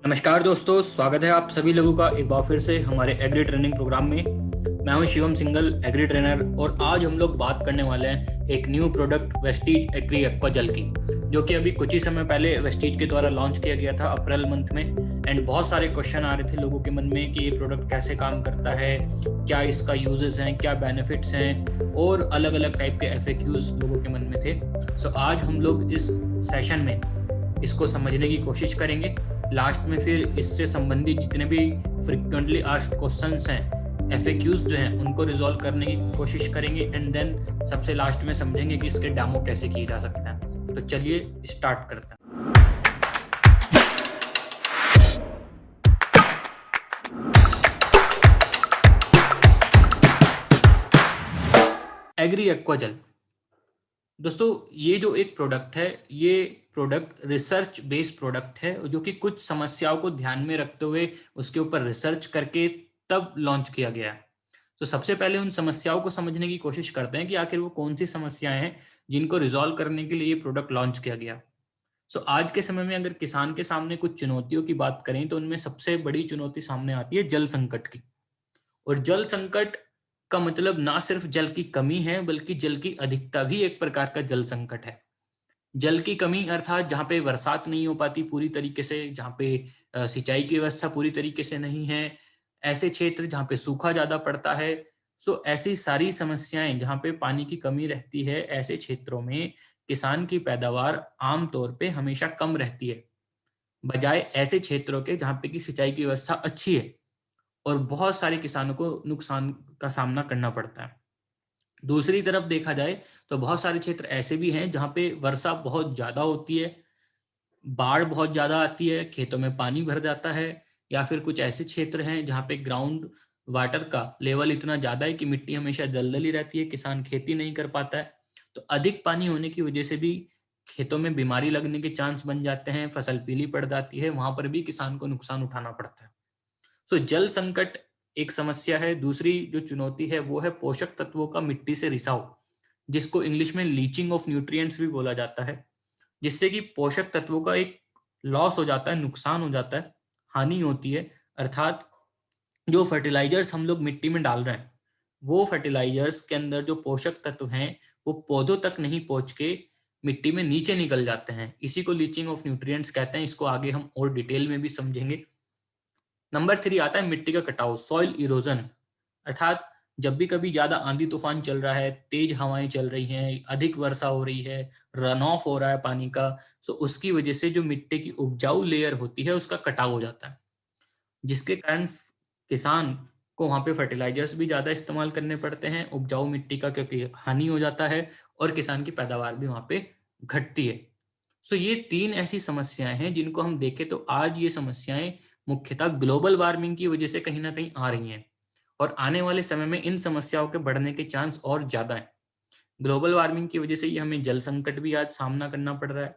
नमस्कार दोस्तों, स्वागत है आप सभी लोगों का एक बार फिर से हमारे एग्री ट्रेनिंग प्रोग्राम में। मैं हूं शिवम सिंगल, एग्री ट्रेनर, और आज हम लोग बात करने वाले हैं एक new product Vestige agri aqua gel की, जो कि अभी कुछ ही समय पहले वेस्टीज के द्वारा लॉन्च किया गया था अप्रैल मंथ में। एंड बहुत सारे क्वेश्चन आ रहे थे लोगों के मन में कि ये प्रोडक्ट कैसे काम करता है, क्या इसका यूजेस हैं, क्या बेनिफिट्स हैं, और अलग अलग टाइप के FAQs लोगों के मन में थे। सो आज हम लोग इस सेशन में इसको समझने की कोशिश करेंगे। लास्ट में फिर इससे संबंधित जितने भी फ्रिक्वेंटली आस्क्ड क्वेश्चंस हैं, FAQs जो हैं, उनको रिजॉल्व करने की कोशिश करेंगे। एंड देन सबसे लास्ट में समझेंगे कि इसके डेमो कैसे किए जा सकते हैं। तो चलिए स्टार्ट करते हैं। एग्री एक्वा जेल दोस्तों, ये जो एक प्रोडक्ट है, ये प्रोडक्ट रिसर्च बेस्ड प्रोडक्ट है, जो कि कुछ समस्याओं को ध्यान में रखते हुए उसके ऊपर रिसर्च करके तब लॉन्च किया गया है। तो सबसे पहले उन समस्याओं को समझने की कोशिश करते हैं कि आखिर वो कौन सी समस्याएं हैं जिनको रिजॉल्व करने के लिए ये प्रोडक्ट लॉन्च किया गया। सो आज के समय में अगर किसान के सामने कुछ चुनौतियों की बात करें तो उनमें सबसे बड़ी चुनौती सामने आती है जल संकट की। और जल संकट का मतलब ना सिर्फ जल की कमी है, बल्कि जल की अधिकता भी एक प्रकार का जल संकट है। जल की कमी अर्थात जहाँ पे बरसात नहीं हो पाती पूरी तरीके से, जहाँ पे सिंचाई की व्यवस्था पूरी तरीके से नहीं है, ऐसे क्षेत्र जहाँ पे सूखा ज्यादा पड़ता है। सो ऐसी सारी समस्याएं जहाँ पे पानी की कमी रहती है, ऐसे क्षेत्रों में किसान की पैदावार आमतौर पे हमेशा कम रहती है, बजाय ऐसे क्षेत्रों के जहाँ पे की सिंचाई की व्यवस्था अच्छी है और बहुत सारे किसानों को नुकसान का सामना करना पड़ता है। दूसरी तरफ देखा जाए तो बहुत सारे क्षेत्र ऐसे भी हैं जहाँ पे वर्षा बहुत ज्यादा होती है, बाढ़ बहुत ज्यादा आती है, खेतों में पानी भर जाता है, या फिर कुछ ऐसे क्षेत्र हैं जहाँ पे ग्राउंड वाटर का लेवल इतना ज्यादा है कि मिट्टी हमेशा दलदली रहती है, किसान खेती नहीं कर पाता है। तो अधिक पानी होने की वजह से भी खेतों में बीमारी लगने के चांस बन जाते हैं, फसल पीली पड़ जाती है, वहां पर भी किसान को नुकसान उठाना पड़ता है। सो जल संकट एक समस्या है। दूसरी जो चुनौती है वो है पोषक तत्वों का मिट्टी से रिसाव, जिसको इंग्लिश में लीचिंग ऑफ न्यूट्रिएंट्स भी बोला जाता है, जिससे कि पोषक तत्वों का एक लॉस हो जाता है, नुकसान हो जाता है, हानि होती है। अर्थात जो फर्टिलाइजर्स हम लोग मिट्टी में डाल रहे हैं, वो फर्टिलाइजर्स के अंदर जो पोषक तत्व हैं वो पौधों तक नहीं पहुंच के मिट्टी में नीचे निकल जाते हैं। इसी को लीचिंग ऑफ न्यूट्रिएंट्स कहते हैं। इसको आगे हम और डिटेल में भी समझेंगे। नंबर 3 आता है मिट्टी का कटाव, सॉइल इरोजन। अर्थात जब भी कभी ज्यादा आंधी तूफान चल रहा है, तेज हवाएं चल रही हैं, अधिक वर्षा हो रही है, रन ऑफ हो रहा है पानी का, सो उसकी वजह से जो मिट्टी की उपजाऊ लेयर होती है उसका कटाव हो जाता है, जिसके कारण किसान को वहां पे फर्टिलाइजर्स भी ज्यादा इस्तेमाल करने पड़ते हैं, उपजाऊ मिट्टी का क्योंकि हानि हो जाता है, और किसान की पैदावार भी वहां पे घटती है। सो ये 3 ऐसी समस्याएं हैं जिनको हम देखें तो आज ये समस्याएं मुख्यतः ग्लोबल वार्मिंग की वजह से कहीं ना कहीं आ रही हैं, और आने वाले समय में इन समस्याओं के बढ़ने के चांस और ज्यादा हैं। ग्लोबल वार्मिंग की वजह से ही हमें जल संकट भी आज सामना करना पड़ रहा है।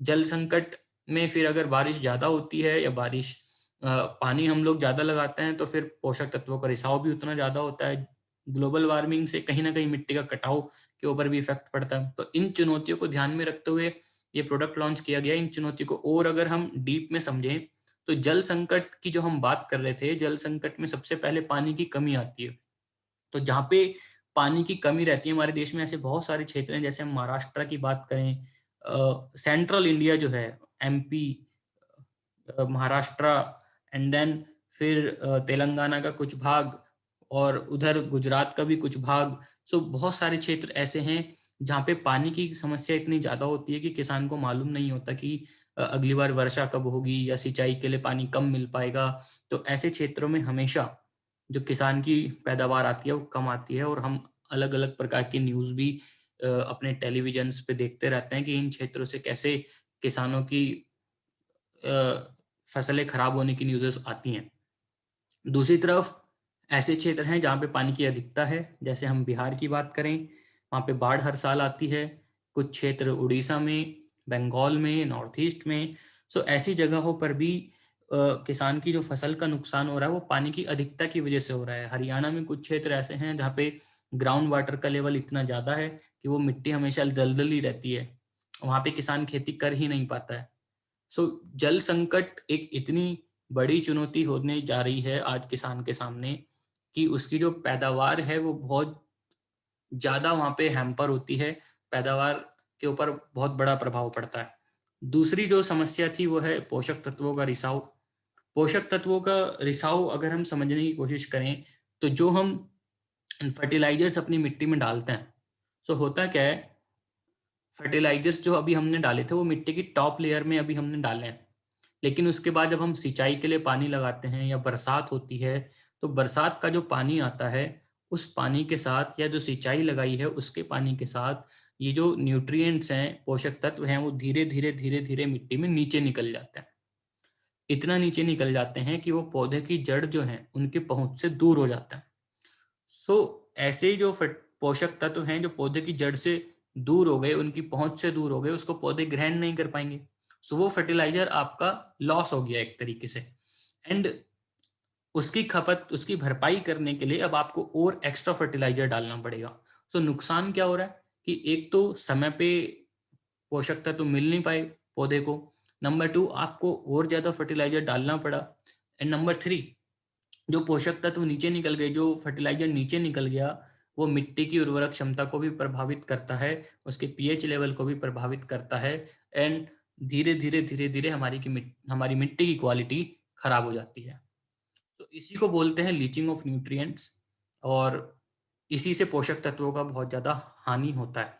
जल संकट में फिर अगर बारिश ज्यादा होती है या पानी हम लोग ज्यादा लगाते हैं तो फिर पोषक तत्वों का रिसाव भी उतना ज्यादा होता है। ग्लोबल वार्मिंग से कहीं ना कहीं मिट्टी का कटाव के ऊपर भी इफेक्ट पड़ता है। तो इन चुनौतियों को ध्यान में रखते हुए ये प्रोडक्ट लॉन्च किया गया। इन चुनौतियों को और अगर हम डीप में समझें तो जल संकट की जो हम बात कर रहे थे, जल संकट में सबसे पहले पानी की कमी आती है। तो जहाँ पे पानी की कमी रहती है, हमारे देश में ऐसे बहुत सारे क्षेत्र हैं। जैसे हम महाराष्ट्र की बात करें, सेंट्रल इंडिया जो है, MP, महाराष्ट्र, एंड देन फिर तेलंगाना का कुछ भाग, और उधर गुजरात का भी कुछ भाग। सो बहुत सारे क्षेत्र ऐसे हैं जहाँ पे पानी की समस्या इतनी ज्यादा होती है कि किसान को मालूम नहीं होता कि अगली बार वर्षा कब होगी या सिंचाई के लिए पानी कम मिल पाएगा। तो ऐसे क्षेत्रों में हमेशा जो किसान की पैदावार आती है वो कम आती है, और हम अलग अलग प्रकार की न्यूज़ भी अपने टेलीविजन पे देखते रहते हैं कि इन क्षेत्रों से कैसे किसानों की फसलें खराब होने की न्यूज़ेस आती हैं। दूसरी तरफ ऐसे क्षेत्र हैं जहाँ पे पानी की अधिकता है। जैसे हम बिहार की बात करें, वहाँ पे बाढ़ हर साल आती है। कुछ क्षेत्र उड़ीसा में, बंगाल में, नॉर्थ ईस्ट में। सो ऐसी जगहों पर भी किसान की जो फसल का नुकसान हो रहा है वो पानी की अधिकता की वजह से हो रहा है। हरियाणा में कुछ क्षेत्र ऐसे हैं जहाँ पे ग्राउंड वाटर का लेवल इतना ज़्यादा है कि वो मिट्टी हमेशा दलदली रहती है, वहाँ पे किसान खेती कर ही नहीं पाता है। जल संकट एक इतनी बड़ी चुनौती होने जा रही है आज किसान के सामने कि उसकी जो पैदावार है वो बहुत ज़्यादा वहाँ पे हैम्पर होती है, पैदावार के ऊपर बहुत बड़ा प्रभाव पड़ता है। दूसरी जो समस्या थी वो है पोषक तत्वों का रिसाव। पोषक तत्वों का रिसाव अगर हम समझने की कोशिश करें, तो जो हम फर्टिलाइज़र्स अपनी मिट्टी में डालते हैं, होता क्या है, फर्टिलाइज़र्स जो अभी हमने डाले थे वो मिट्टी की टॉप लेयर में अभी हमने डाले हैं। लेकिन उसके बाद जब हम सिंचाई के लिए पानी लगाते हैं या बरसात होती है, तो बरसात का जो पानी आता है, उस पानी के साथ या जो सिंचाई लगाई है उसके पानी के साथ ये जो न्यूट्रिएंट्स हैं, पोषक तत्व हैं, वो धीरे-धीरे, धीरे-धीरे मिट्टी में नीचे निकल जाते हैं। इतना नीचे निकल जाते हैं कि वो पौधे की जड़ जो है उनकी पहुँच से दूर हो जाता है। ऐसे ही जो पोषक तत्व हैं जो पौधे की जड़ से दूर हो गए, उनकी पहुँच से दूर हो गए, उसको पौधे ग्रहण नहीं कर पाएँगे। वो फर्टिलाइज़र आपका लॉस हो गया एक तरीके से। एंड उसकी खपत, उसकी भरपाई करने के लिए अब आपको और एक्स्ट्रा फर्टिलाइज़र डालना पड़ेगा। नुकसान क्या हो रहा है कि एक तो समय पे पोषक तत्व मिल नहीं पाए पौधे को। नंबर 2, आपको और ज़्यादा फर्टिलाइज़र डालना पड़ा। एंड नंबर 3, जो पोषक तत्व नीचे निकल गए, जो फर्टिलाइज़र नीचे निकल गया, वो मिट्टी की उर्वरक क्षमता को भी प्रभावित करता है, उसके पीएच लेवल को भी प्रभावित करता है। एंड धीरे-धीरे, धीरे-धीरे हमारी मिट्टी की क्वालिटी खराब हो जाती है। इसी को बोलते हैं लीचिंग ऑफ न्यूट्रिएंट्स, और इसी से पोषक तत्वों का बहुत ज़्यादा हानि होता है।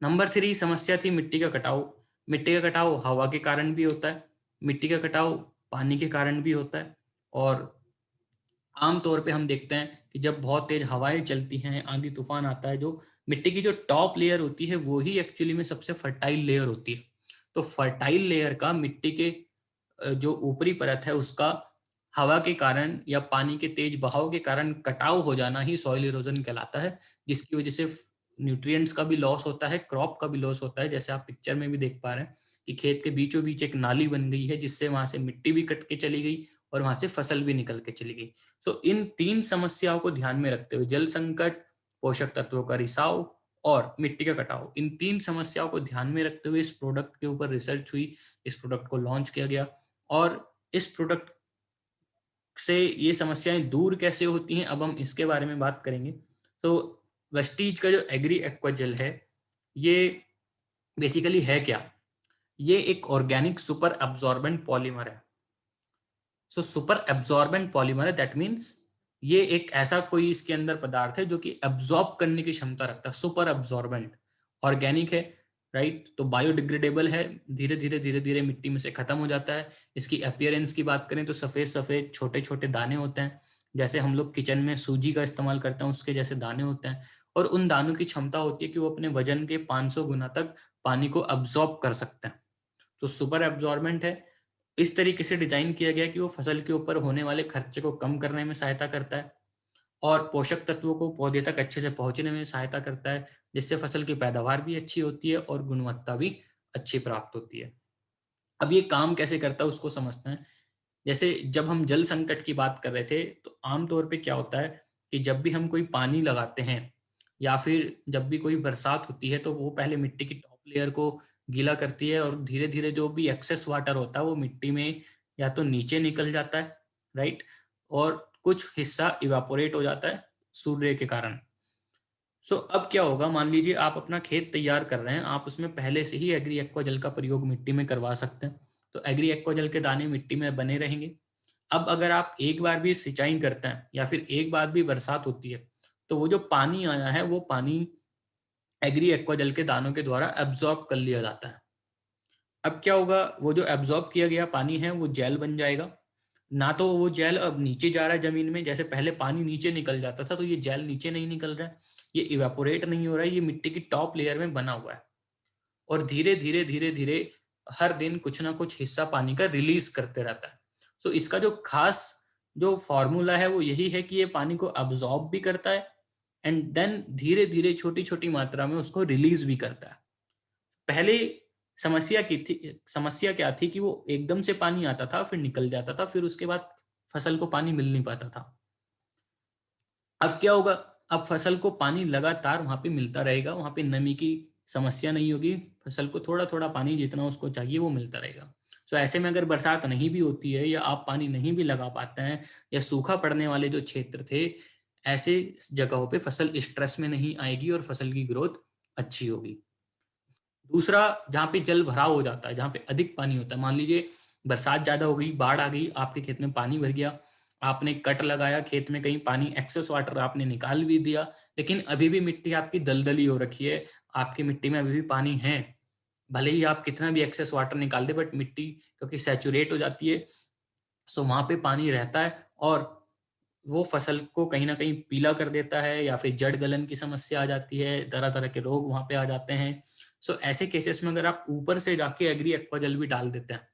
नंबर 3 समस्या थी मिट्टी का कटाव। मिट्टी का कटाव हवा के कारण भी होता है, मिट्टी का कटाव पानी के कारण भी होता है, और आम तौर पे हम देखते हैं कि जब बहुत तेज हवाएं चलती हैं, आंधी तूफान आता है, जो मिट्टी की जो टॉप लेयर होती है वो ही एक्चुअली में सबसे फर्टाइल लेयर होती है। तो फर्टाइल लेयर का मिट्टी के जो ऊपरी परत है उसका हवा के कारण या पानी के तेज बहाव के कारण कटाव हो जाना ही सॉइल इरोजन कहलाता है, जिसकी वजह से न्यूट्रिएंट्स का भी लॉस होता है, क्रॉप का भी लॉस होता है। जैसे आप पिक्चर में भी देख पा रहे हैं कि खेत के बीचों बीच एक नाली बन गई है, जिससे वहां से मिट्टी भी कट के चली गई और वहां से फसल भी निकल के चली गई। इन 3 समस्याओं को ध्यान में रखते हुए, जल संकट, पोषक तत्वों का रिसाव और मिट्टी का कटाव, इन 3 समस्याओं को ध्यान में रखते हुए इस प्रोडक्ट के ऊपर रिसर्च हुई, इस प्रोडक्ट को लॉन्च किया गया, और इस प्रोडक्ट से ये समस्याएं दूर कैसे होती हैं, अब हम इसके बारे में बात करेंगे। तो वेस्टीज का जो एग्री एक्वा जेल है, ये बेसिकली है क्या? ये एक ऑर्गेनिक सुपर एब्जॉर्बेंट पॉलीमर है। सुपर एब्जॉर्बेंट पॉलीमर है, दैट मीन्स ये एक ऐसा कोई इसके अंदर पदार्थ है जो कि एब्जॉर्ब करने की क्षमता रखता है। सुपर एब्जॉर्बेंट, ऑर्गेनिक है, राइट? तो बायोडिग्रेडेबल है, धीरे धीरे धीरे धीरे मिट्टी में से खत्म हो जाता है। इसकी अपीयरेंस की बात करें तो सफेद सफेद छोटे छोटे दाने होते हैं, जैसे हम लोग किचन में सूजी का इस्तेमाल करते हैं उसके जैसे दाने होते हैं। और उन दानों की क्षमता होती है कि वो अपने वजन के 500 गुना तक पानी को अब्जॉर्ब कर सकते हैं। तो सुपर एब्जॉर्बेंट है, इस तरीके से डिजाइन किया गया कि वो फसल के ऊपर होने वाले खर्चे को कम करने में सहायता करता है, और पोषक तत्वों को पौधे तक अच्छे से पहुंचने में सहायता करता है, जिससे फसल की पैदावार भी अच्छी होती है और गुणवत्ता भी अच्छी प्राप्त होती है। अब ये काम कैसे करता है उसको समझते हैं। जैसे जब हम जल संकट की बात कर रहे थे, तो आमतौर पे क्या होता है कि जब भी हम कोई पानी लगाते हैं या फिर जब भी कोई बरसात होती है, तो वो पहले मिट्टी की टॉप लेयर को गीला करती है, और धीरे धीरे जो भी एक्सेस वाटर होता है वो मिट्टी में या तो नीचे निकल जाता है, राइट, और कुछ हिस्सा इवापोरेट हो जाता है सूर्य के कारण। अब क्या होगा, मान लीजिए आप अपना खेत तैयार कर रहे हैं, आप उसमें पहले से ही एग्री एक्वा जल का प्रयोग मिट्टी में करवा सकते हैं, तो एग्री एक्वा जल के दाने मिट्टी में बने रहेंगे। अब अगर आप एक बार भी सिंचाई करते हैं या फिर एक बार भी बरसात होती है, तो वो जो पानी आया है वो पानी एग्री एक्वा जल के दानों के द्वारा एब्जॉर्ब कर लिया जाता है। अब क्या होगा, वो जो एब्जॉर्ब किया गया पानी है वो जेल बन जाएगा। ना तो वो जेल अब नीचे जा रहा है जमीन में, जैसे पहले पानी नीचे निकल जाता था, तो ये जेल नीचे नहीं निकल रहा है, ये इवेपोरेट नहीं हो रहा है, ये मिट्टी की टॉप लेयर में बना हुआ है, और धीरे धीरे धीरे धीरे हर दिन कुछ ना कुछ हिस्सा पानी का रिलीज करते रहता है। इसका जो खास जो फॉर्मूला है वो यही है कि ये पानी को अब्सॉर्ब भी करता है, एंड देन धीरे धीरे छोटी छोटी मात्रा में उसको रिलीज भी करता है। पहले समस्या क्या थी कि वो एकदम से पानी आता था फिर निकल जाता था, फिर उसके बाद फसल को पानी मिल नहीं पाता था। अब क्या होगा, अब फसल को पानी लगातार वहां पे मिलता रहेगा, वहां पे नमी की समस्या नहीं होगी, फसल को थोड़ा थोड़ा पानी जितना उसको चाहिए वो मिलता रहेगा। सो ऐसे में अगर बरसात नहीं भी होती है या आप पानी नहीं भी लगा पाते हैं या सूखा पड़ने वाले जो क्षेत्र थे, ऐसे जगहों पे फसल स्ट्रेस में नहीं आएगी और फसल की ग्रोथ अच्छी होगी। दूसरा, जहाँ पे जल भराव हो जाता है, जहाँ पे अधिक पानी होता है, मान लीजिए बरसात ज़्यादा हो गई, बाढ़ आ गई, आपके खेत में पानी भर गया, आपने कट लगाया, खेत में कहीं पानी एक्सेस वाटर आपने निकाल भी दिया, लेकिन अभी भी मिट्टी आपकी दलदली हो रखी है, आपकी मिट्टी में अभी भी पानी है। भले ही आप कितना भी एक्सेस वाटर निकाल दें, बट मिट्टी क्योंकि सैचुरेट हो जाती है, सो वहाँ पे पानी रहता है और वो फसल को कहीं न कहीं पीला कर देता है या फिर जड़ गलन की समस्या आ जाती है, तरह-तरह के रोग वहाँ पे आ जाते हैं। सो ऐसे केसेस में अगर आप ऊपर से जाके एग्री एक्वा जेल भी डाल देते हैं,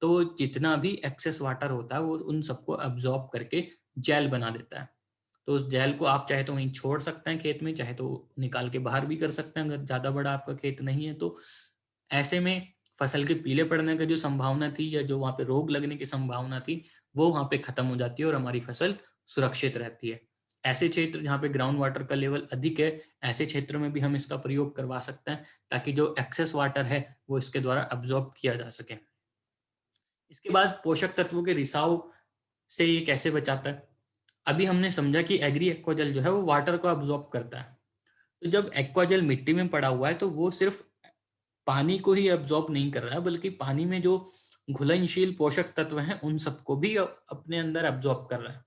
तो जितना भी एक्सेस वाटर होता है वो उन सबको अब्ज़ॉर्ब करके जेल बना देता है। तो उस जेल को आप चाहे तो वहीं छोड़ सकते हैं खेत में, चाहे तो निकाल के बाहर भी कर सकते हैं अगर ज़्यादा बड़ा आपका खेत नहीं है तो। ऐसे में फसल के पीले पड़ने का जो संभावना थी या जो वहाँ पे रोग लगने की संभावना थी, वो वहाँ पे खत्म हो जाती है और हमारी फसल सुरक्षित रहती है। ऐसे क्षेत्र जहाँ पे ग्राउंड वाटर का लेवल अधिक है, ऐसे क्षेत्रों में भी हम इसका प्रयोग करवा सकते हैं ताकि जो एक्सेस वाटर है, वो इसके द्वारा अब्ज़ॉर्ब किया जा सके। इसके बाद पोषक तत्वों के रिसाव से ये कैसे बचाता है? अभी हमने समझा कि एग्री एक्वाजेल जो है वो वाटर को अब्ज़ॉर्ब करता है। तो जब एक्वाजेल मिट्टी में पड़ा हुआ है तो वो सिर्फ़ पानी को ही अब्ज़ॉर्ब नहीं कर रहा है, बल्कि पानी में जो घुलनशील पोषक तत्व हैं, उन सबको भी अपने अंदर अब्ज़ॉर्ब कर रहा है।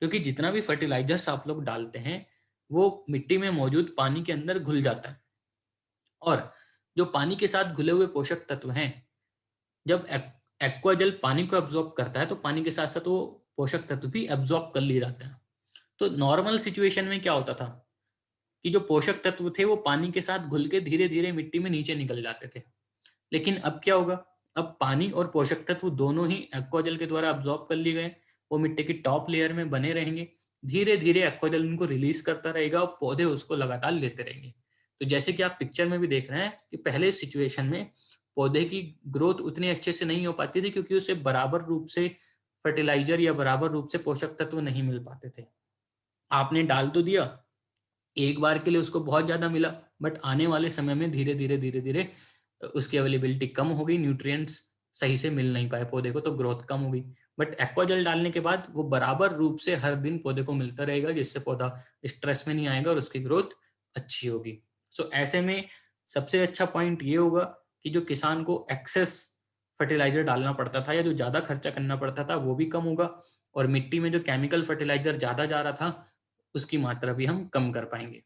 क्योंकि जितना भी फर्टिलाइज़र्स आप लोग डालते हैं, वो मिट्टी में मौजूद पानी के अंदर घुल जाता है और जो पानी के साथ घुले हुए पोषक तत्व हैं, जब एक्वा जल पानी को अब्ज़ॉर्ब करता है, तो पानी के साथ-साथ वो पोषक तत्व भी अब्ज़ॉर्ब कर लिए जाते हैं। तो नॉर्मल सिचुएशन में क्या होता था कि जो पोषक तत्व थे, वो पानी के साथ घुल के धीरे-धीरे मिट्टी में नीचे निकल जाते थे। लेकिन अब क्या होगा? अब पानी और पोषक तत्व दोनों ही एक्वा जल के द्वारा अब्ज़ॉर्ब कर लिए गए। वो मिट्टी की टॉप लेयर में बने रहेंगे। धीरे-धीरे एक्वा जल उनको रिलीज़ करता रहेगा और पौधे उसको लगातार लेते रहेंगे। तो जैसे कि आप पिक्चर में भी देख रहे हैं कि पहले सिचुएशन में पौधे की ग्रोथ उतनी अच्छे से नहीं हो पाती थी क्योंकि उसे बराबर रूप से फर्टिलाइज़र या बराबर रूप से पोषक तत्व नहीं मिल पाते थे। आपने डाल तो दिया, एक बार के लिए उसको बहुत ज़्यादा मिला, बट आने वाले समय में धीरे-धीरे, धीरे-धीरे उसकी अवेलेबिलिटी कम हो गई, न्यूट्रिएंट्स सही से मिल नहीं पाए पौधे को, तो ग्रोथ कम हो गई। बट एक्वा जेल डालने के बाद वो बराबर रूप से हर दिन पौधे को मिलता रहेगा, जिससे पौधा स्ट्रेस में नहीं आएगा और उसकी ग्रोथ अच्छी होगी। सो ऐसे में सबसे अच्छा पॉइंट ये होगा कि जो किसान को एक्सेस फर्टिलाइज़र डालना पड़ता था या जो ज़्यादा खर्चा करना पड़ता था, वो भी कम होगा और मिट्टी में जो केमिकल फर्टिलाइज़र ज़्यादा जा रहा था, उसकी मात्रा भी हम कम कर पाएँगे।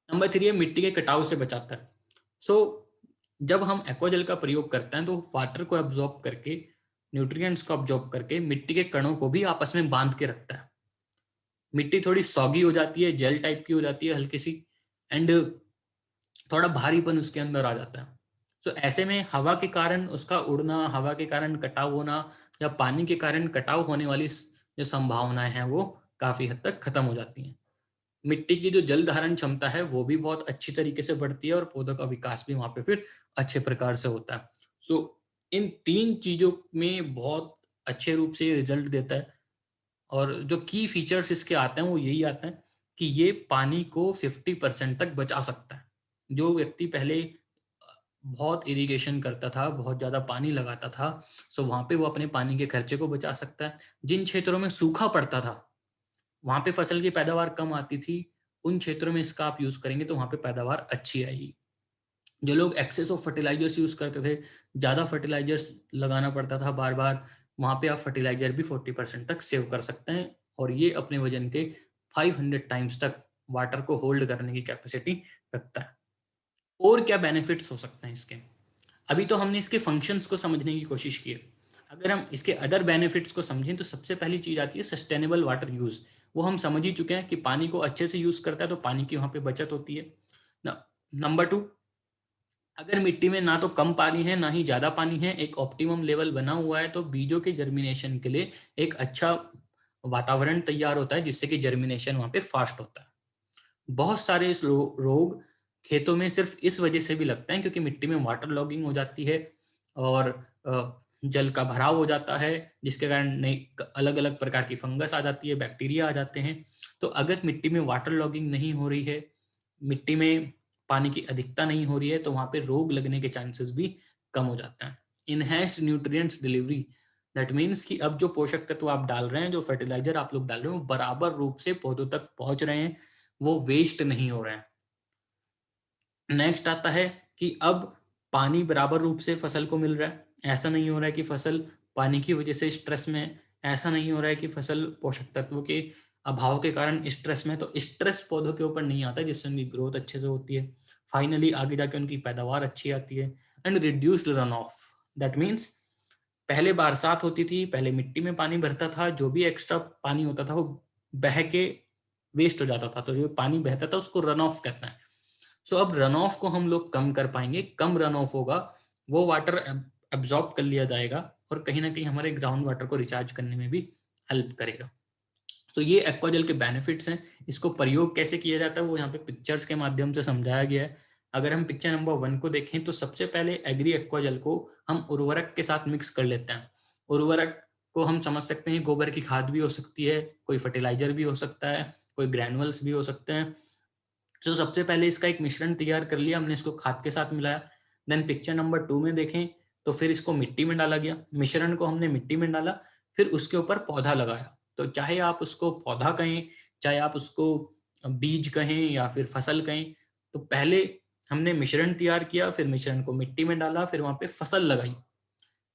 नंबर 3 है मिट्टी के कटाव से बचाता है। सो जब हम एक्वा जेल का प्रयोग करते हैं तो वाटर को अब्ज़ॉर्ब करके, न्यूट्रिएंट्स को अब्ज़ॉर्ब करके मिट्टी के कणों को भी आपस में बाँध के रखता है। मिट्टी थोड़ी सॉगी हो जाती है, जेल टाइप की हो जाती है हल्की-सी एंड थोड़ा भारीपन उसके अंदर आ जाता है। सो ऐसे में हवा के कारण उसका उड़ना, हवा के कारण कटाव होना या पानी के कारण कटाव होने वाली जो संभावनाएँ हैं वो काफ़ी हद तक खत्म हो जाती हैं। मिट्टी की जो जल धारण क्षमता है वो भी बहुत अच्छी तरीके से बढ़ती है और पौधों का विकास भी वहाँ पे फिर अच्छे प्रकार से होता है। सो इन 3 चीज़ों में बहुत अच्छे रूप से ये रिज़ल्ट देता है और जो की फीचर्स इसके आते हैं वो यही आते हैं कि ये पानी को 50% तक बचा सकता है। जो व्यक्ति पहले बहुत इरिगेशन करता था, बहुत ज़्यादा पानी लगाता था, सो वहाँ पे वो अपने पानी के खर्चे को बचा सकता है। जिन क्षेत्रों में सूखा पड़ता था वहाँ पे फसल की पैदावार कम आती थी, उन क्षेत्रों में इसका आप यूज़ करेंगे तो वहाँ पे पैदावार अच्छी आएगी। जो लोग एक्सेस ऑफ फर्टिलाइज़र्स यूज़ करते थे, ज़्यादा फर्टिलाइज़र्स लगाना पड़ता था बार-बार, वहाँ पे आप फर्टिलाइज़र भी 40% तक सेव कर सकते हैं और ये अपने वज़न के 500 टाइम्स तक वाटर को होल्ड करने की कैपेसिटी रखता है। और क्या बेनिफिट्स हो सकते हैं इसके? अभी तो हमने इसके फंक्शंस को समझने की कोशिश की है। अगर हम इसके अदर बेनिफिट्स को समझें तो सबसे पहली चीज़ आती है सस्टेनेबल वाटर यूज़। वो हम समझ ही चुके हैं कि पानी को अच्छे से यूज़ करता है तो पानी की वहाँ पे बचत होती है। न नंबर 2, अगर मिट्टी में ना तो कम पानी है, ना ही ज़्यादा पानी है, एक ऑप्टिमम लेवल बना हुआ है तो बीजों के जर्मिनेशन के लिए एक अच्छा वातावरण तैयार होता है जिससे कि जर्मिनेशन वहाँ पे फास्ट होता है। बहुत सारे इस रोग खेतों में सिर्फ इस वजह से भी लगते हैं क्योंकि मिट्टी में वाटर लॉगिंग हो जाती है और जल का भराव हो जाता है जिसके कारण नई अलग-अलग प्रकार की फंगस आ जाती है, बैक्टीरिया आ जाते हैं। तो अगर मिट्टी में वाटर लॉगिंग नहीं हो रही है, मिट्टी में पानी की अधिकता नहीं हो रही है, तो वहाँ पे रोग लगने के चांसेस भी कम हो जाते हैं। Enhanced nutrients delivery, that means कि अब जो पोषक तत्व आप डाल रहे हैं, जो फर्टिलाइजर आप लोग डाल रहे हैं, वो बराबर रूप से पौधों तक पहुंच रहे हैं, वो वेस्ट नहीं हो रहे हैं। नेक्स्ट आता है कि अब पानी बराबर रूप से फसल को मिल रहा है, ऐसा नहीं हो रहा है कि फसल पानी की वजह से स्ट्रेस में है, ऐसा नहीं हो रहा है कि फसल पोषक तत्वों के अभाव के कारण स्ट्रेस में, तो स्ट्रेस पौधों के ऊपर नहीं आता, जिससे उनकी ग्रोथ अच्छे से होती है, फाइनली आगे जाके उनकी पैदावार अच्छी आती है। And reduced run of, that means पहले बरसात होती थी, पहले मिट्टी में पानी भरता था, जो भी एक्स्ट्रा पानी होता था वो बह के वेस्ट हो जाता था, तो जो पानी बहता था उसको रन ऑफ कहते हैं। सो अब रन ऑफ को हम लोग कम कर पाएंगे, कम रन ऑफ होगा, वो वाटर एब्जॉर्ब कर लिया जाएगा और कहीं ना कहीं हमारे ग्राउंड वाटर को रिचार्ज करने में भी हेल्प करेगा। तो ये एक्वाजल के बेनिफिट्स हैं। इसको प्रयोग कैसे किया जाता है वो यहाँ पे पिक्चर्स के माध्यम से समझाया गया है। अगर हम पिक्चर नंबर 1 को देखें तो सबसे पहले एग्री एक्वाजल को हम उर्वरक के साथ मिक्स कर लेते हैं। उर्वरक को हम समझ सकते हैं गोबर की खाद भी हो सकती है, कोई फर्टिलाइजर भी हो सकता है, कोई ग्रैनुअल्स भी हो सकते हैं। तो सबसे पहले इसका एक मिश्रण तैयार कर लिया हमने, इसको खाद के साथ मिलाया। देन पिक्चर नंबर 2 में देखें तो फिर इसको मिट्टी में डाला गया, मिश्रण को हमने मिट्टी में डाला, फिर उसके ऊपर पौधा लगाया। तो चाहे आप उसको पौधा कहें, चाहे आप उसको बीज कहें या फिर फसल कहें, तो पहले हमने मिश्रण तैयार किया, फिर मिश्रण को मिट्टी में डाला, फिर वहां पे फसल लगाई।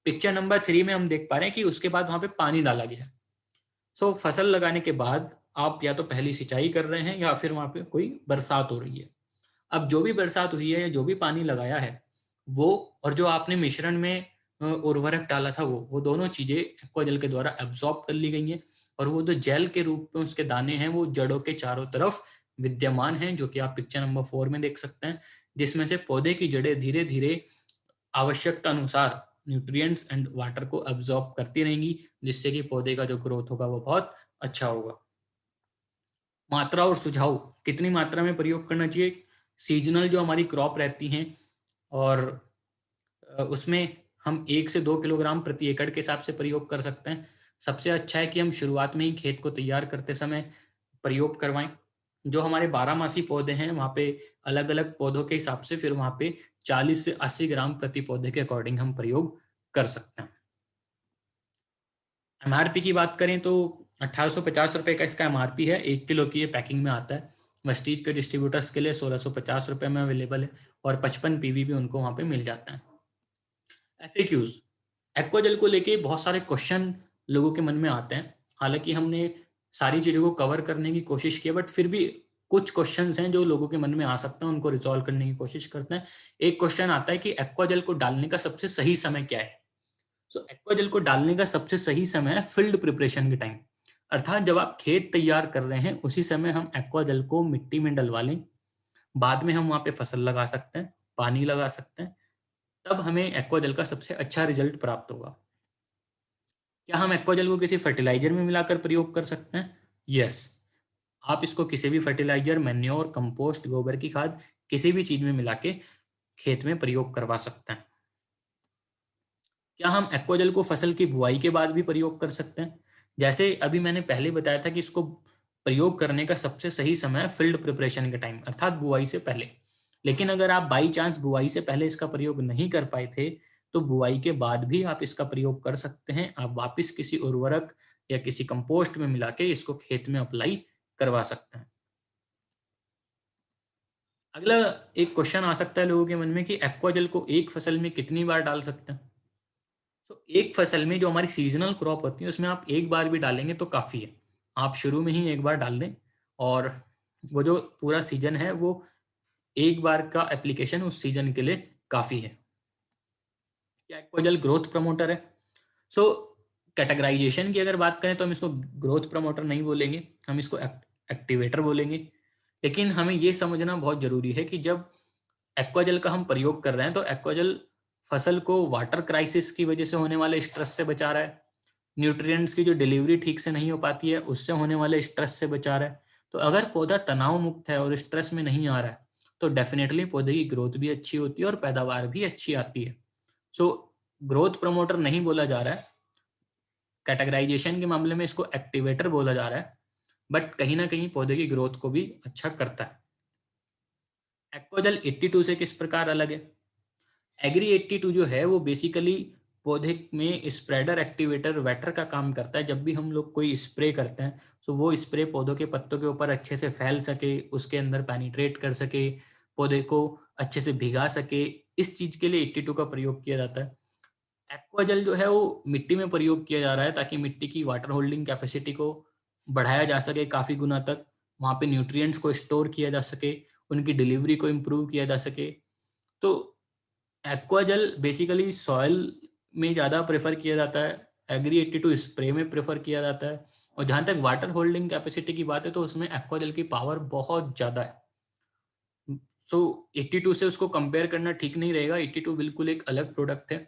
पिक्चर नंबर 3 में हम देख पा रहे हैं कि उसके बाद वहां पे पानी डाला गया। सो फसल लगाने के बाद आप या तो पहली सिंचाई कर रहे हैं या फिर वहां पे कोई बरसात हो रही है। अब जो भी बरसात हुई है या जो भी पानी लगाया है वो, और जो आपने मिश्रण में उर्वरक डाला था वो दोनों चीजें एक्वाजल के द्वारा एब्जॉर्ब कर ली गई हैं, और वो जो जेल के रूप में उसके दाने हैं वो जड़ों के चारों तरफ विद्यमान हैं, जो कि आप पिक्चर नंबर 4 में देख सकते हैं, जिसमें से पौधे की जड़ें धीरे धीरे आवश्यकता अनुसार न्यूट्रिएंट्स एंड वाटर को एब्जॉर्ब करती रहेंगी, जिससे कि पौधे का जो ग्रोथ होगा वो बहुत अच्छा होगा। मात्रा और सुझाव, कितनी मात्रा में प्रयोग करना चाहिए? सीजनल जो हमारी क्रॉप रहती हैं और उसमें हम 1 से 2 किलोग्राम प्रति एकड़ के हिसाब से प्रयोग कर सकते हैं। सबसे अच्छा है कि हम शुरुआत में ही खेत को तैयार करते समय प्रयोग करवाएं। जो हमारे 12 मासी पौधे हैं वहाँ पे अलग अलग पौधों के हिसाब से फिर वहाँ पे 40 से 80 ग्राम प्रति पौधे के अकॉर्डिंग हम प्रयोग कर सकते हैं। एमआरपी की बात करें तो 1850 रुपये का इसका एमआरपी है, 1 किलो की ये पैकिंग में आता है। वेस्टीज के डिस्ट्रीब्यूटर्स के लिए 1650 रुपये में अवेलेबल है और 55 पीवी भी उनको वहाँ पे मिल जाता है। एफएक्यूज, एक्वाजेल को लेके बहुत सारे क्वेश्चन लोगों के मन में आते हैं। हालांकि हमने सारी चीज़ों को कवर करने की कोशिश की है, बट फिर भी कुछ क्वेश्चंस हैं जो लोगों के मन में आ सकते हैं, उनको रिजॉल्व करने की कोशिश करते हैं। एक क्वेश्चन आता है कि एक्वाजेल को डालने का सबसे सही समय क्या है? सो एक्वाजेल को डालने का सबसे सही समय है फील्ड प्रिपरेशन के टाइम, अर्थात जब आप खेत तैयार कर रहे हैं उसी समय हम एक्वाजेल को मिट्टी में डलवा लें। बाद में हम वहाँ पे फसल लगा सकते हैं, पानी लगा सकते हैं, तब हमें एक्वाजेल का सबसे अच्छा रिजल्ट प्राप्त होगा। क्या हम एक्वाजेल को किसी फर्टिलाइजर में मिलाकर प्रयोग कर सकते हैं? यस, आप इसको किसी भी फर्टिलाइजर, मैन्योर, कंपोस्ट, गोबर की खाद, किसी भी चीज में मिला के खेत में प्रयोग करवा सकते हैं। क्या हम एक्वाजेल को फसल की बुआई के बाद भी प्रयोग कर सकते हैं? जैसे अभी मैंने पहले बताया था कि इसको प्रयोग करने का सबसे सही समय है फील्ड प्रिपरेशन के टाइम, अर्थात बुआई से पहले। लेकिन अगर आप बाई चांस बुआई से पहले इसका प्रयोग नहीं कर पाए थे, तो बुआई के बाद भी आप इसका प्रयोग कर सकते हैं। आप वापस किसी उर्वरक या किसी कंपोस्ट में मिला के इसको खेत में अप्लाई करवा सकते हैं। अगला एक क्वेश्चन आ सकता है लोगों के मन में कि एक्वाजेल को एक फसल में कितनी बार डाल सकते हैं? तो एक फसल में जो हमारी सीजनल क्रॉप होती है उसमें आप एक बार भी डालेंगे तो काफ़ी है। आप शुरू में ही एक बार डाल दें और वो जो पूरा सीजन है वो एक बार का एप्लीकेशन उस सीजन के लिए काफ़ी है। क्या एक्वाजल ग्रोथ प्रमोटर है? सो कैटेगराइजेशन की अगर बात करें तो हम इसको ग्रोथ प्रमोटर नहीं बोलेंगे, हम इसको एक्टिवेटर बोलेंगे। लेकिन हमें ये समझना बहुत ज़रूरी है कि जब एक्वाजल का हम प्रयोग कर रहे हैं तो एक्वाजल फसल को वाटर क्राइसिस की वजह से होने वाले स्ट्रेस से बचा रहा है, न्यूट्रिएंट्स की जो डिलीवरी ठीक से नहीं हो पाती है उससे होने वाले स्ट्रेस से बचा रहा है। तो अगर पौधा तनाव मुक्त है और स्ट्रेस में नहीं आ रहा है तो डेफिनेटली पौधे की ग्रोथ भी अच्छी होती है और पैदावार भी अच्छी आती है। सो ग्रोथ प्रमोटर नहीं बोला जा रहा है, कैटेगराइजेशन के मामले में इसको एक्टिवेटर बोला जा रहा है, बट कहीं ना कहीं पौधे की ग्रोथ को भी अच्छा करता है। एक्वाजल 82 से किस प्रकार अलग है? एग्री 82 जो है वो बेसिकली पौधे में स्प्रेडर एक्टिवेटर वेटर का काम करता है। जब भी हम लोग कोई स्प्रे करते हैं तो वो स्प्रे पौधों के पत्तों के ऊपर अच्छे से फैल सके, उसके अंदर पेनिट्रेट कर सके, पौधे को अच्छे से भिगा सके, इस चीज के लिए 82 का प्रयोग किया जाता है। एक्वाजेल जो है वो मिट्टी में प्रयोग किया जा रहा है ताकि मिट्टी की वाटर होल्डिंग कैपेसिटी को बढ़ाया जा सके काफी गुना तक, वहां पे न्यूट्रिएंट्स को स्टोर किया जा सके, उनकी डिलीवरी को इम्प्रूव किया जा सके। तो एक्वाजेल बेसिकली सॉइल में ज़्यादा प्रेफर किया जाता है, एग्री 82 स्प्रे में प्रेफर किया जाता है। और जहाँ तक वाटर होल्डिंग कैपेसिटी की बात है तो उसमें एक्वाजेल की पावर बहुत ज़्यादा है। सो 82 से उसको कंपेयर करना ठीक नहीं रहेगा। 82 बिल्कुल एक अलग प्रोडक्ट है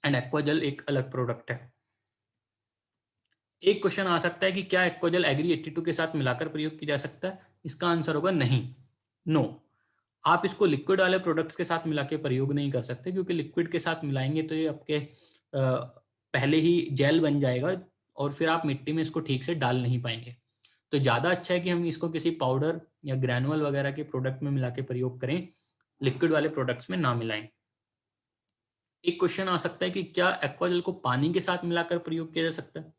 एंड एक्वाजेल एक अलग प्रोडक्ट है। एक क्वेश्चन आ सकता है कि क्या एक्वाजेल एग्री 82 के साथ मिलाकर प्रयोग किया जा सकता है? इसका आंसर होगा नहीं, नो। आप इसको लिक्विड वाले प्रोडक्ट्स के साथ मिला के प्रयोग नहीं कर सकते, क्योंकि लिक्विड के साथ मिलाएंगे तो ये आपके पहले ही जेल बन जाएगा और फिर आप मिट्टी में इसको ठीक से डाल नहीं पाएंगे। तो ज़्यादा अच्छा है कि हम इसको किसी पाउडर या ग्रैनुअल वगैरह के प्रोडक्ट में मिला के प्रयोग करें, लिक्विड वाले प्रोडक्ट्स में ना मिलाएं। एक क्वेश्चन आ सकता है कि क्या एक्वाजेल को पानी के साथ मिलाकर प्रयोग किया जा सकता है?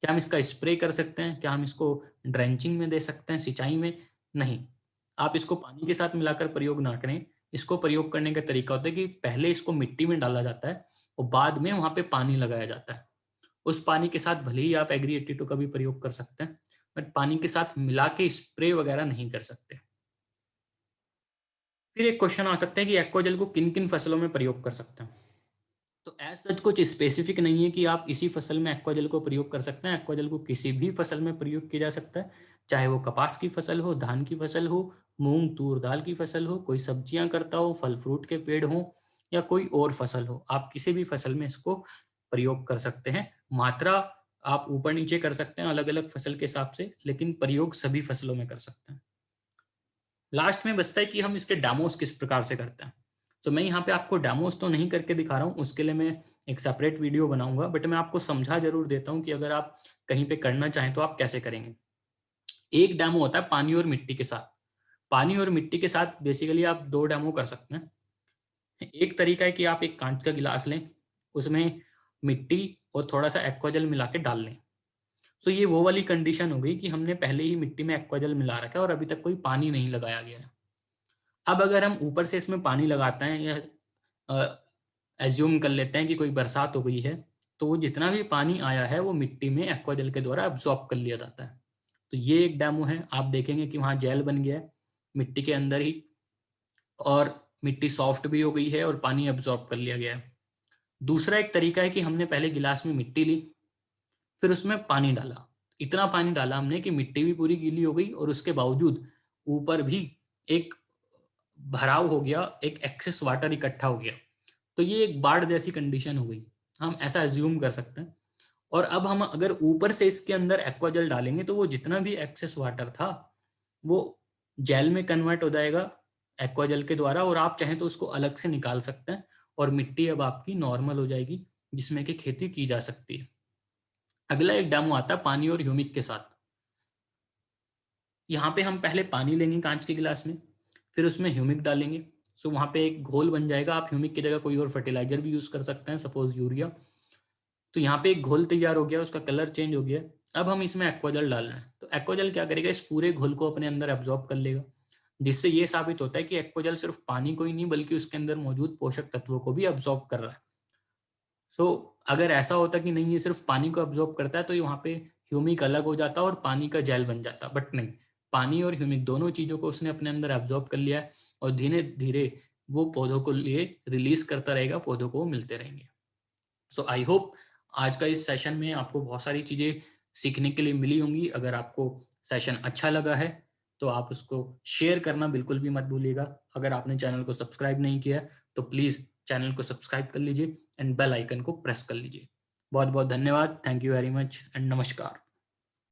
क्या हम इसका स्प्रे कर सकते हैं? क्या हम इसको ड्रेंचिंग में दे सकते हैं, सिंचाई में? नहीं, आप इसको पानी के साथ मिलाकर प्रयोग ना करें। इसको प्रयोग करने का तरीका होता है कि पहले इसको मिट्टी में डाला जाता है और बाद में वहां पे पानी लगाया जाता है। उस पानी के साथ भले ही आप एग्री 82 का भी प्रयोग कर सकते हैं, बट पानी के साथ मिला के स्प्रे वगैरह नहीं कर सकते। फिर एक क्वेश्चन आ सकता है कि एक्वाजेल को किन किन फसलों में प्रयोग कर सकते हैं? तो एज सच कुछ स्पेसिफिक नहीं है कि आप इसी फसल में एक्वाजेल को प्रयोग कर सकते हैं। एक्वाजेल को किसी भी फसल में प्रयोग किया जा सकता है, चाहे वो कपास की फसल हो, धान की फसल हो, मूंग तूर दाल की फसल हो, कोई सब्जियां करता हो, फल फ्रूट के पेड़ हो, या कोई और फसल हो। आप किसी भी फसल में इसको प्रयोग कर सकते हैं। मात्रा आप ऊपर नीचे कर सकते हैं अलग अलग फसल के हिसाब से, लेकिन प्रयोग सभी फसलों में कर सकते हैं। लास्ट में बचता है कि हम इसके डेमोस किस प्रकार से करते हैं। तो मैं यहाँ पे आपको डेमोस तो नहीं करके दिखा रहा हूँ, उसके लिए मैं एक सेपरेट वीडियो बनाऊंगा, बट मैं आपको समझा जरूर देता हूँ कि अगर आप कहीं पे करना चाहें तो आप कैसे करेंगे। एक डेमो होता है पानी और मिट्टी के साथ। पानी और मिट्टी के साथ बेसिकली आप दो डेमो कर सकते हैं। एक तरीका है कि आप एक कांच का गिलास लें, उसमें मिट्टी और थोड़ा सा एक्वाजेल मिला के डाल लें। सो ये वो वाली कंडीशन हो गई कि हमने पहले ही मिट्टी में एक्वाजेल मिला रखा है और अभी तक कोई पानी नहीं लगाया गया है। अब अगर हम ऊपर से इसमें पानी लगाते हैं या एज्यूम कर लेते हैं कि कोई बरसात हो गई है, तो वो जितना भी पानी आया है वो मिट्टी में एक्वाजेल के द्वारा अब्सॉर्ब कर लिया जाता है। तो ये एक डेमो है। आप देखेंगे कि वहाँ जेल बन गया है मिट्टी के अंदर ही, और मिट्टी सॉफ्ट भी हो गई है और पानी अब्सॉर्ब कर लिया गया है। दूसरा एक तरीका है कि हमने पहले गिलास में मिट्टी ली, फिर उसमें पानी डाला। इतना पानी डाला हमने कि मिट्टी भी पूरी गीली हो गई और उसके बावजूद ऊपर भी एक भराव हो गया, एक एक्सेस वाटर इकट्ठा हो गया। तो ये एक बाढ़ जैसी कंडीशन हो गई, हम ऐसा एज्यूम कर सकते हैं। और अब हम अगर ऊपर से इसके अंदर एक्वाजेल डालेंगे तो वो जितना भी एक्सेस वाटर था वो जेल में कन्वर्ट हो जाएगा एक्वाजेल के द्वारा, और आप चाहें तो उसको अलग से निकाल सकते हैं और मिट्टी अब आपकी नॉर्मल हो जाएगी जिसमें कि खेती की जा सकती है। अगला एक डेमो आता है पानी और ह्यूमिक के साथ। यहाँ पे हम पहले पानी लेंगे कांच के गिलास में, फिर उसमें ह्यूमिक डालेंगे। सो वहाँ पे एक घोल बन जाएगा। आप ह्यूमिक की जगह कोई और फर्टिलाइजर भी यूज कर सकते हैं, सपोज यूरिया। तो यहाँ पे एक घोल तैयार हो गया, उसका कलर चेंज हो गया। अब हम इसमें एक्वाजल डाल रहे हैं, तो एक्वाजल क्या करेगा, इस पूरे घोल को अपने अंदर एब्जॉर्ब कर लेगा, जिससे ये साबित होता है कि एक्वाजल सिर्फ पानी को ही नहीं बल्कि उसके अंदर मौजूद पोषक तत्वों को भी एब्जॉर्ब कर रहा है। सो अगर ऐसा होता कि नहीं ये सिर्फ पानी को एब्जॉर्ब करता है तो यहाँ पे ह्यूमिक अलग हो जाता और पानी का जेल बन जाता, बट नहीं, पानी और ह्यूमिक दोनों चीजों को उसने अपने अंदर एब्जॉर्ब कर लिया है और धीरे धीरे वो पौधों को लिए रिलीज करता रहेगा, पौधों को मिलते रहेंगे। सो आई होप आज का इस सेशन में आपको बहुत सारी चीजें सीखने के लिए मिली होंगी। अगर आपको सेशन अच्छा लगा है तो आप उसको शेयर करना बिल्कुल भी मत भूलिएगा। अगर आपने चैनल को सब्सक्राइब नहीं किया तो प्लीज चैनल को सब्सक्राइब कर लीजिए एंड बेल आइकन को प्रेस कर लीजिए। बहुत बहुत धन्यवाद। Thank you very much and नमस्कार।